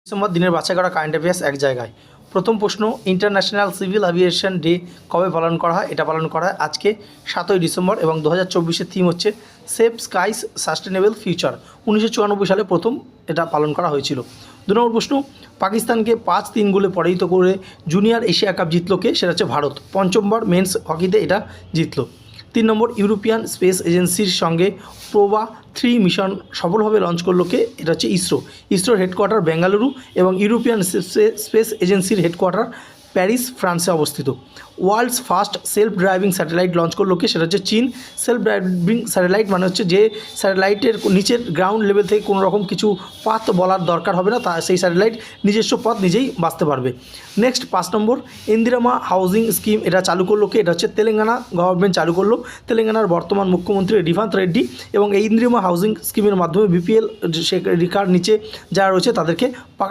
December দিনের বাছাই করা কারেন্ট অ্যাফেয়ার্স এক জায়গায়। প্রথম প্রশ্ন, ইন্টারন্যাশনাল সিভিল এভিয়েশন ডে কবে পালন করা হয়? এটা পালন করা হয় আজকে 7ই ডিসেম্বর এবং 2024-এর থিম হচ্ছে সেভ স্কাইস সাস্টেনেবল ফিউচার। 1994 সালে প্রথম এটা পালন করা হয়েছিল। 2 নম্বর প্রশ্ন, পাকিস্তানকে 5-3 গোলে পরাজিত করে জুনিয়র এশিয়া কাপ জিতল কে? সেটা হচ্ছে ভারত। পঞ্চমবার মেন্স হকিতে এটা জিতল। 3 নম্বর, ইউরোপিয়ান স্পেস এজেন্সির সঙ্গে প্রোবা 3 মিশন সফলভাবে লঞ্চ করলো কে? এটা হচ্ছে ইসরো। ইসরোর হেডকোয়ার্টার বেঙ্গালুরু এবং ইউরোপিয়ান স্পেস এজেন্সির হেডকোয়ার্টার প্যারিস, ফ্রান্সে অবস্থিত। World's first self driving satellite launch করলো কে? সেটা হচ্ছে চীন। সেলফ ড্রাইভিং স্যাটেলাইট মানে হচ্ছে যে স্যাটেলাইটের নিচের গ্রাউন্ড লেভেল থেকে কোনো রকম কিছু পাথ বলার দরকার হবে না, তা সেই স্যাটেলাইট নিজস্ব পথ নিজেই বাঁচতে পারবে। নেক্সট 5 নম্বর, ইন্দিরামা হাউজিং স্কিম এটা চালু করলো কে? এটা হচ্ছে তেলেঙ্গানা গভর্নমেন্ট চালু করলো। তেলেঙ্গানার বর্তমান মুখ্যমন্ত্রী রেভান্ত রেড্ডি এবং এই ইন্দিরামা হাউজিং স্কিমের মাধ্যমে বিপিএল রেখার নিচে যারা রয়েছে তাদেরকে পাকা